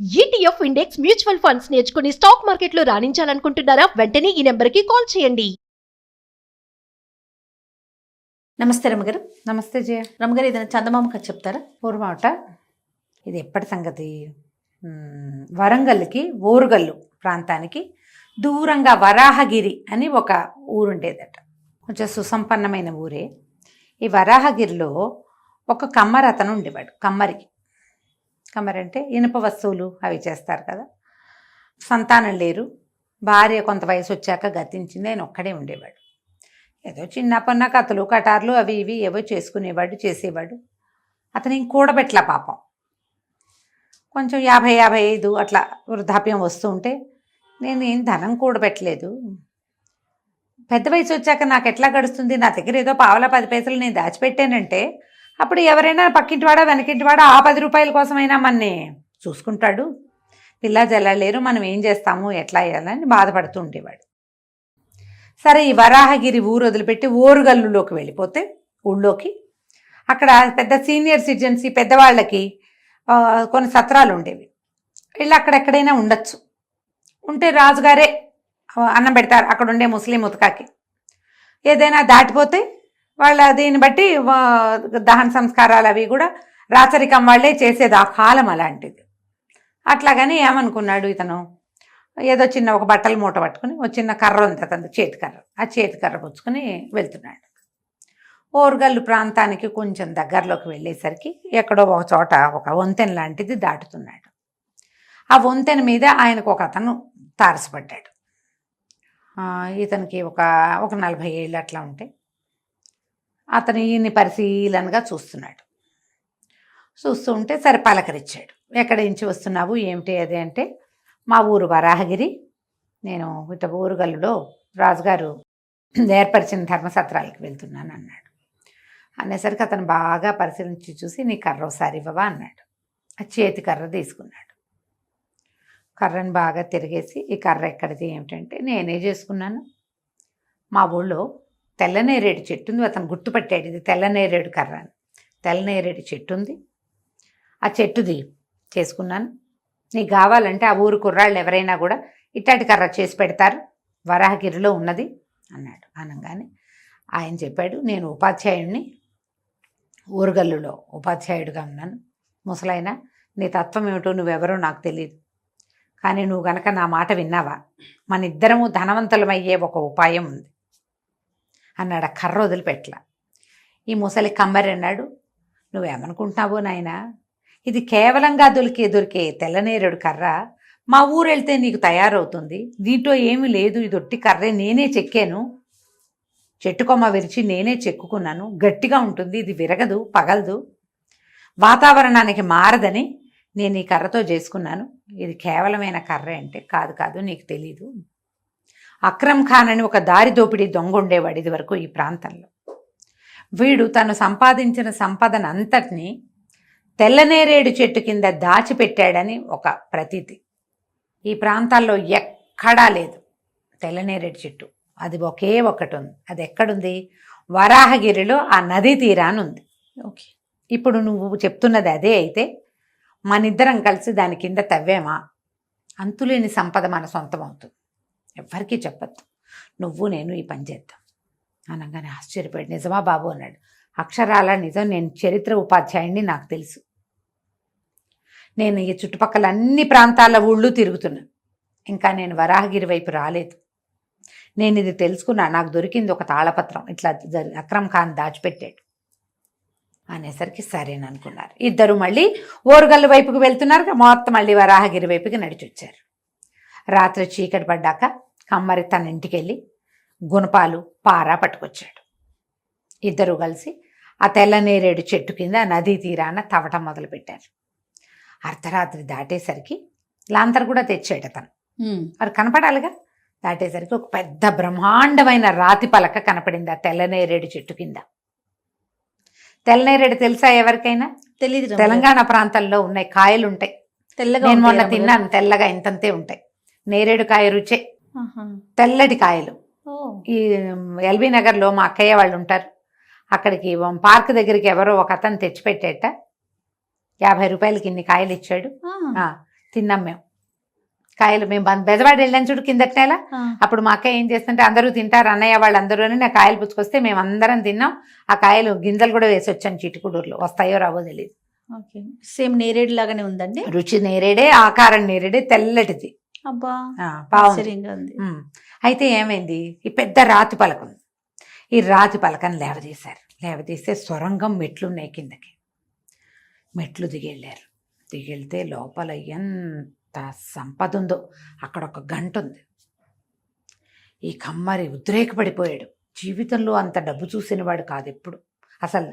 ETF index mutual funds నేర్చుకుని stock మార్కెట్లో రాణించాలనుకుంటున్నారా? వెంటనే ఈ నెంబర్కి కాల్ చేయండి. నమస్తే రమగారు. నమస్తే జయ. రమగారు, ఏదైనా చందమామ కథ చెప్తారా? పూర్వమాట ఇది ఎప్పటి సంగతి? వరంగల్కి ఓరుగల్లు ప్రాంతానికి దూరంగా వరాహగిరి అని ఒక ఊరుండేదట. కొంచెం సుసంపన్నమైన ఊరే. ఈ వరాహగిరిలో ఒక కమ్మరి అతను ఉండేవాడు. కమ్మరి అంటే ఇనుప వస్తువులు అవి చేస్తారు కదా. సంతానం లేరు, భార్య కొంత వయసు వచ్చాక గతించింది, ఆయన ఒక్కడే ఉండేవాడు. ఏదో చిన్న పన్న కథలు కటార్లు అవి ఇవి ఏవో చేసేవాడు. అతను ఇంక కూడబెట్ల పాపం. కొంచెం 50-55 అట్లా వృద్ధాప్యం వస్తూ ఉంటే, నేను ఏం ధనం కూడబెట్టలేదు, పెద్ద వయసు వచ్చాక నాకు ఎట్లా గడుస్తుంది, నా దగ్గర ఏదో పావలా 10 పైసలు నేను దాచిపెట్టానంటే అప్పుడు ఎవరైనా పక్కింటివాడా వెనకింటివాడా ఆ 10 రూపాయల కోసమైనా మనని చూసుకుంటాడు, పిల్ల జల్లలేరు, మనం ఏం చేస్తాము ఎట్లా వేయాలని బాధపడుతూ ఉండేవాడు. సరే, ఈ వరాహగిరి ఊరు వదిలిపెట్టి ఓరుగల్లులోకి వెళ్ళిపోతే ఊళ్ళోకి, అక్కడ పెద్ద సీనియర్ సిటిజన్స్ పెద్దవాళ్ళకి కొన్ని సత్రాలు ఉండేవి. వీళ్ళు అక్కడెక్కడైనా ఉండొచ్చు. ఉంటే రాజుగారే అన్నం పెడతారు అక్కడ ఉండే ముస్లిం ఉతకాకి. ఏదైనా దాటిపోతే వాళ్ళ దీన్ని బట్టి దహన సంస్కారాలు అవి కూడా రాచరికం వాళ్ళే చేసేది. ఆ కాలం అలాంటిది. అట్లాగని ఏమనుకున్నాడు ఇతను, ఏదో చిన్న ఒక బట్టల మూట పట్టుకుని ఒక చిన్న కర్ర ఉంది అతను, చేతికర్ర. ఆ చేతికర్ర పుచ్చుకొని వెళ్తున్నాడు. ఓరుగల్లు ప్రాంతానికి కొంచెం దగ్గరలోకి వెళ్ళేసరికి ఎక్కడో ఒక చోట ఒక వంతెన లాంటిది దాటుతున్నాడు. ఆ వంతెన మీద ఆయనకు ఒక అతను తారసపడ్డాడు. ఇతనికి ఒక 40 ఏళ్ళు అట్లా ఉంటే అతను ఈయన్ని పరిశీలనగా చూస్తున్నాడు. చూస్తూ ఉంటే సరే పలకరించాడు. ఎక్కడి నుంచి వస్తున్నావు ఏమిటి అది అంటే, మా ఊరు వరాహగిరి, నేను ఇట ఓరుగల్లులో రాజుగారు ఏర్పరిచిన ధర్మసత్రాలకు వెళ్తున్నాను అన్నాడు. అనేసరికి అతను బాగా పరిశీలించి చూసి, నీ కర్ర ఒకసారి ఇవ్వవా అన్నాడు. ఆ చేతి కర్ర తీసుకున్నాడు. కర్రను బాగా తిరిగేసి, ఈ కర్ర ఎక్కడిది ఏమిటంటే, నేనే చేసుకున్నాను, మా ఊళ్ళో తెల్లనేరేడు చెట్టు ఉంది. అతను గుర్తుపట్టాడు, ఇది తెల్లనేరేడు కర్ర అని. తెల్లనేరేడు చెట్టు ఉంది, ఆ చెట్టుది చేసుకున్నాను, నీకు కావాలంటే ఆ ఊరు కుర్రాళ్ళు ఎవరైనా కూడా ఇట్టాటి కర్ర చేసి పెడతారు, వరాహగిరిలో ఉన్నది అన్నాడు. అనగానే ఆయన చెప్పాడు, నేను ఉపాధ్యాయుడిని, ఓరుగల్లులో ఉపాధ్యాయుడిగా ఉన్నాను. ముసలైనా నీ తత్వం ఏమిటో నువ్వెవరో నాకు తెలియదు, కానీ నువ్వు గనక నా మాట విన్నావా, మన ఇద్దరము ధనవంతులమయ్యే ఒక ఉపాయం ఉంది అన్నాడు. ఆ కర్ర వదిలిపెట్ల. ఈ ముసలి కమ్మరి అన్నాడు, నువ్వేమనుకుంటున్నావో నాయనా, ఇది కేవలంగా దొరికే తెల్లనేరేడు కర్ర, మా ఊరు వెళ్తే నీకు తయారవుతుంది, దీంట్లో ఏమీ లేదు, ఇది ఒట్టి కర్రే, నేనే చెక్కాను, చెట్టు కొమ్మ విరిచి నేనే చెక్కుకున్నాను, గట్టిగా ఉంటుంది, ఇది విరగదు పగలదు, వాతావరణానికి మారదని నేను ఈ కర్రతో చేసుకున్నాను, ఇది కేవలమైన కర్రే అంటే, కాదు నీకు తెలీదు, అక్రమ్ ఖాన్ అని ఒక దారి దోపిడీ దొంగ ఉండేవాడు ఇది వరకు ఈ ప్రాంతంలో. వీడు తను సంపాదించిన సంపదను అంతటినీ తెల్లనేరేడు చెట్టు కింద దాచిపెట్టాడని ఒక ప్రతీతి. ఈ ప్రాంతాల్లో ఎక్కడా లేదు తెల్లనేరేడు చెట్టు, అది ఒకే ఒకటి ఉంది. అది ఎక్కడుంది? వరాహగిరిలో ఆ నదీ తీరాన్ని ఉంది. ఓకే, ఇప్పుడు నువ్వు చెప్తున్నది అదే అయితే, మనిద్దరం కలిసి దాని కింద తవ్వేమా, అంతులేని సంపద మన సొంతం అవుతుంది, ఎవ్వరికీ చెప్పద్దు, నువ్వు నేను ఈ పని చేద్దాం అనగానే ఆశ్చర్యపోయాడు. నిజమా బాబు అన్నాడు. అక్షరాల నిజం, నేను చరిత్ర ఉపాధ్యాయుడిని, నాకు తెలుసు, నేను ఈ చుట్టుపక్కల అన్ని ప్రాంతాల ఊళ్ళు తిరుగుతున్నా, ఇంకా నేను వరాహగిరి వైపు రాలేదు, నేను ఇది తెలుసుకున్నా, నాకు దొరికింది ఒక తాళపత్రం, ఇట్లా అక్రమ్ ఖాన్ దాచిపెట్టాడు అనేసరికి సరేననుకున్నారు. ఇద్దరు మళ్ళీ ఓరుగల్లు వైపుకి వెళ్తున్నారు, మొత్తం మళ్ళీ వరాహగిరి వైపుకి నడిచొచ్చారు. రాత్రి చీకటి పడ్డాక కమ్మరి తన ఇంటికి వెళ్ళి గుణపాలు పారా పట్టుకొచ్చాడు. ఇద్దరు కలిసి ఆ తెల్లనేరేడు చెట్టు కింద నదీ తీరాన తవ్వటం మొదలుపెట్టారు. అర్ధరాత్రి దాటేసరికి లాంతర్ కూడా తెచ్చాడు అతను, మరి కనపడాలిగా. దాటేసరికి ఒక పెద్ద బ్రహ్మాండమైన రాతి పలక కనపడింది ఆ తెల్లనేరేడు చెట్టు కింద. తెల్లనేరేడు తెలుసా ఎవరికైనా? తెలియదు. తెలంగాణ ప్రాంతాల్లో ఉన్నాయి, కాయలు ఉంటాయి, తెల్లగా. నేను మొన్న తిన్నాను, తెల్లగా ఇంతంతే ఉంటాయి, నేరేడు కాయ రుచే, తెల్లటి కాయలు. ఈ ఎల్బీ నగర్లో మా అక్కయ్య వాళ్ళు ఉంటారు, అక్కడికి పార్క్ దగ్గరికి ఎవరో ఒక అతను తెచ్చిపెట్టేట, 50 రూపాయలకి ఇన్ని కాయలు ఇచ్చాడు, తిన్నాం మేము కాయలు. మేము బెజవాడ వెళ్ళాను చూడు కిందటి నెల. అప్పుడు మా అక్క ఏం చేస్తుంటే అందరూ తింటారు అన్నయ్య వాళ్ళందరూ అని నా కాయలు పుచ్చుకొస్తే మేము అందరం తిన్నాం. ఆ కాయలు గింజలు కూడా వేసి వచ్చాను చిటికుడూరులో. వస్తాయో రావో తెలియదు. ఓకే, సేమ్ నేరేడు లాగానే ఉందండి. రుచి నేరేడే, ఆకారం నేరేడే, తెల్లటిది. అబ్బా, బాగుంది. ఆశ్చర్యంగా ఉంది. అయితే ఏమైంది, ఈ పెద్ద రాతి పలక ఉంది. ఈ రాతి పలకను లేవదీశారు. లేవదీస్తే సొరంగం మెట్లు ఉన్నాయి కిందకి. మెట్లు దిగెళ్ళారు. దిగెళ్తే లోపల ఎంత సంపద ఉందో. అక్కడ ఒక గంట ఉంది. ఈ కమ్మరి ఉద్రేకపడిపోయాడు. జీవితంలో అంత డబ్బు చూసినవాడు కాదు ఎప్పుడు. అసలు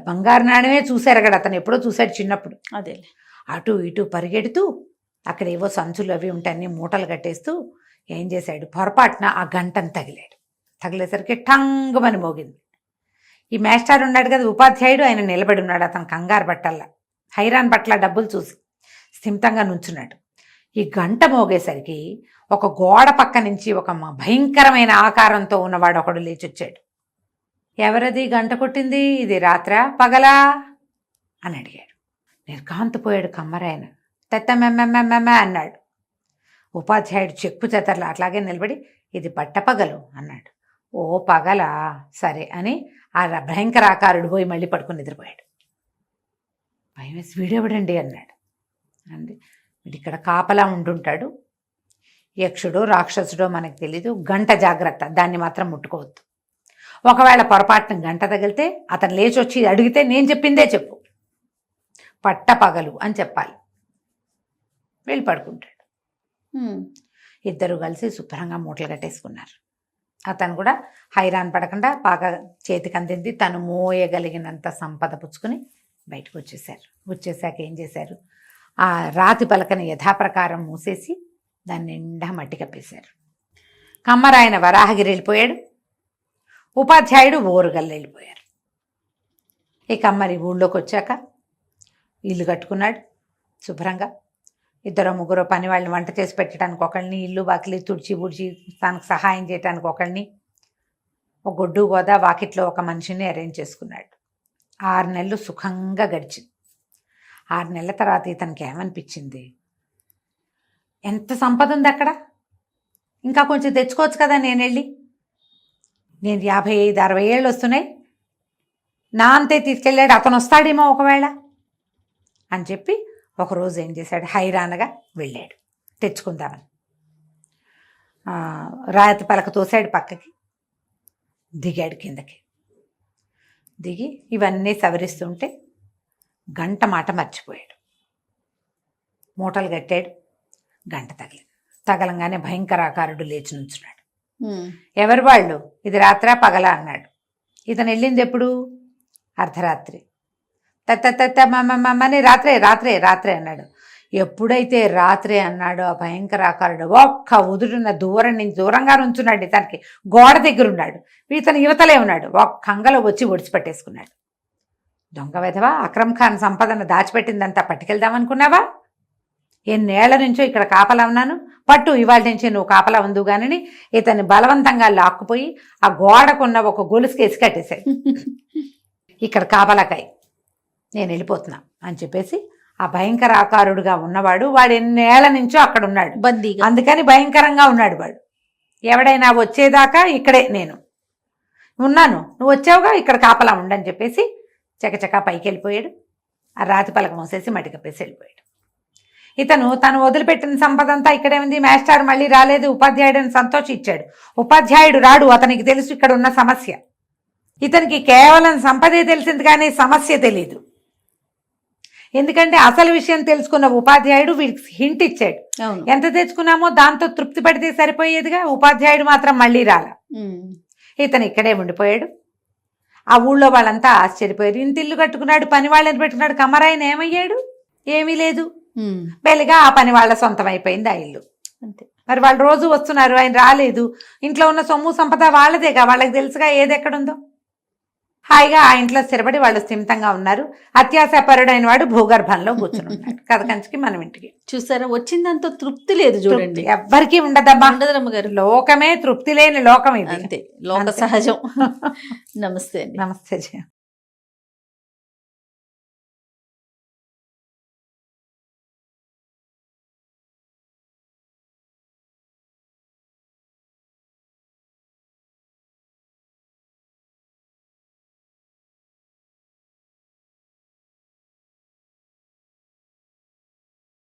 బంగారు నాణ్యమే చూశారు అక్కడ. అతను ఎప్పుడో చూశాడు చిన్నప్పుడు. అదే అటు ఇటు పరిగెడుతూ అక్కడ ఏవో సంచులు అవి ఉంటాయి అన్ని మూటలు కట్టేస్తూ ఏం చేశాడు, పొరపాటున ఆ గంటను తగిలాడు. తగిలేసరికి టంగుమని మోగింది. ఈ మేస్టార్ ఉన్నాడు కదా ఉపాధ్యాయుడు, ఆయన నిలబడి ఉన్నాడు. అతను కంగారు పట్టల్లా, హైరాన్ పట్ల డబ్బులు చూసి స్థిమితంగా నుంచున్నాడు. ఈ గంట మోగేసరికి ఒక గోడ పక్క నుంచి ఒక భయంకరమైన ఆకారంతో ఉన్నవాడు ఒకడు లేచొచ్చాడు. ఎవరది గంట కొట్టింది, ఇది రాత్రా పగలా అని అడిగాడు. నిర్ఘాంతపోయాడు కమ్మరాయన. తెత్తమెమ్మెమ్మెమ్మె అన్నాడు. ఉపాధ్యాయుడు చెక్కు చెతర్లు అట్లాగే నిలబడి ఇది పట్టపగలు అన్నాడు. ఓ పగలా, సరే అని ఆ భయంకర ఆకారుడు పోయి మళ్ళీ పడుకుని నిద్రపోయాడు. భయం వేసి వీడెవడండి అన్నాడు. అండి వీడు ఇక్కడ కాపలా ఉంటుంటాడు. యక్షుడో రాక్షసుడో మనకు తెలీదు. గంట జాగ్రత్త, దాన్ని మాత్రం ముట్టుకోవద్దు. ఒకవేళ పొరపాటున గంట తగిలితే అతను లేచి వచ్చి అడిగితే నేను చెప్పిందే చెప్పు, పట్టపగలు అని చెప్పాలి. వెళ్ళి పడుకుంటాడు. ఇద్దరు కలిసి శుభ్రంగా మూటలు కట్టేసుకున్నారు. అతను కూడా హైరాన్ పడకుండా బాగా చేతికి అందింది తను మోయగలిగినంత సంపద పుచ్చుకుని బయటకు వచ్చేసారు. వచ్చేసాక ఏం చేశారు, ఆ రాతి పలకని యథాప్రకారం మూసేసి దాన్ని నిండా మట్టి కప్పేశారు. కమ్మరాయన వరాహగిరి వెళ్ళిపోయాడు. ఉపాధ్యాయుడు ఓరుగల్లు వెళ్ళిపోయారు. ఈ కమ్మరి ఊళ్ళోకి వచ్చాక ఇల్లు కట్టుకున్నాడు శుభ్రంగా. ఇద్దరు ముగ్గురు పని వాళ్ళని వంట చేసి పెట్టడానికి ఒకళ్ళని, ఇల్లు వాకిలి తుడిచి బుడిచి తనకు సహాయం చేయడానికి ఒకళ్ళని, ఒక గొడ్డు గోదా వాకిట్లో ఒక మనిషిని అరేంజ్ చేసుకున్నాడు. 6 నెలలు సుఖంగా గడిచింది. 6 నెలల తర్వాత ఇతనికి ఏమనిపించింది, ఎంత సంపద ఉంది అక్కడ, ఇంకా కొంచెం తెచ్చుకోవచ్చు కదా నేను వెళ్ళి. నేను 55-60 ఏళ్ళు వస్తున్నాయి, నా అంతే తీసుకెళ్ళాడు, అతను వస్తాడేమో ఒకవేళ అని చెప్పి ఒకరోజు ఏం చేశాడు, హైరానగా వెళ్ళాడు తెచ్చుకుందామని. రాతి పలక తోసాడు పక్కకి, దిగాడు కిందకి. దిగి ఇవన్నీ సవరిస్తుంటే గంట మాట మర్చిపోయాడు. మూటలు కట్టాడు. గంట తగలంగానే భయంకరాకారుడు లేచి నుంచున్నాడు. ఎవరు వాళ్ళు, ఇది రాత్రా పగలా అన్నాడు. ఇతను వెళ్ళింది ఎప్పుడు, అర్ధరాత్రి. మమ్మని రాత్రే రాత్రే రాత్రే అన్నాడు. ఎప్పుడైతే రాత్రే అన్నాడో ఆ భయంకరాకారుడు ఒక్క ఉదురున్న దూరంగా నుంచున్నాడు. ఇతనికి గోడ దగ్గర ఉన్నాడు, ఇతను యువతలే ఉన్నాడు. ఒక్క అంగలో వచ్చి ఒడిచిపెట్టేసుకున్నాడు. దొంగ వెధవా, అక్రమ్ ఖాన్ సంపదను దాచిపెట్టిందంతా పట్టుకెళ్దామనుకున్నావా? ఎన్నేళ్ల నుంచో ఇక్కడ కాపలా ఉన్నాను, పట్టు ఇవాళ నుంచి నువ్వు కాపలా ఉందు కానీ ఇతన్ని బలవంతంగా లాక్కుపోయి ఆ గోడకున్న ఒక గొలుసుకేసి కట్టేశాడు. ఇక్కడ కాపలాకాయ, నేను వెళ్ళిపోతున్నా అని చెప్పేసి ఆ భయంకర ఆకారుడుగా ఉన్నవాడు, వాడు ఎన్నేళ్ల నుంచో అక్కడ ఉన్నాడు బందీగా. అందుకని భయంకరంగా ఉన్నాడు వాడు. ఎవడైనా వచ్చేదాకా ఇక్కడే నేను ఉన్నాను, నువ్వు వచ్చావుగా ఇక్కడ కాపలా ఉండని చెప్పేసి చకచకా పైకి వెళ్ళిపోయాడు. ఆ రాతి పలక మోసేసి మట్టి కప్పేసి వెళ్ళిపోయాడు. ఇతను తను వదిలిపెట్టిన సంపద అంతా ఇక్కడే ఉంది. మాస్టర్ మళ్ళీ రాలేదు, ఉపాధ్యాయుడిని సంతోషించాడు. ఉపాధ్యాయుడు రాడు, అతనికి తెలుసు ఇక్కడ ఉన్న సమస్య. ఇతనికి కేవలం సంపదే తెలిసింది కానీ సమస్య తెలీదు. ఎందుకంటే అసలు విషయం తెలుసుకున్న ఉపాధ్యాయుడు వీడికి హింట్ ఇచ్చాడు. ఎంత తెచ్చుకున్నామో దాంతో తృప్తి పడితే సరిపోయేదిగా. ఉపాధ్యాయుడు మాత్రం మళ్ళీ రాల. ఇతను ఇక్కడే ఉండిపోయాడు. ఆ ఊళ్ళో వాళ్ళంతా ఆశ్చర్యపోయారు. ఇంత ఇల్లు కట్టుకున్నాడు, పని వాళ్ళని పెట్టుకున్నాడు, కమ్మరాయన ఏమయ్యాడు? ఏమీ లేదు. బెల్లిగా ఆ పని వాళ్ళ సొంతం అయిపోయింది ఆ ఇల్లు. అంతే. మరి వాళ్ళు రోజు వస్తున్నారు, ఆయన రాలేదు. ఇంట్లో ఉన్న సొమ్ము సంపద వాళ్ళదేగా, వాళ్ళకి తెలుసుగా ఏది ఎక్కడుందో. హాయిగా ఆ ఇంట్లో స్థిరపడి వాళ్ళు స్థిమితంగా ఉన్నారు. అత్యాశపరుడైన వాడు భూగర్భంలో కూర్చుని ఉన్నాడు. కథ కంచికి మనం ఇంటికి. చూసారా, వచ్చిందంత తృప్తి లేదు చూడండి. ఎవ్వరికీ ఉండదమ్మా, ఉండదు. లోకమే తృప్తి లేని లోకం ఇది. అంతే, లోక సహజం. నమస్తే. నమస్తే.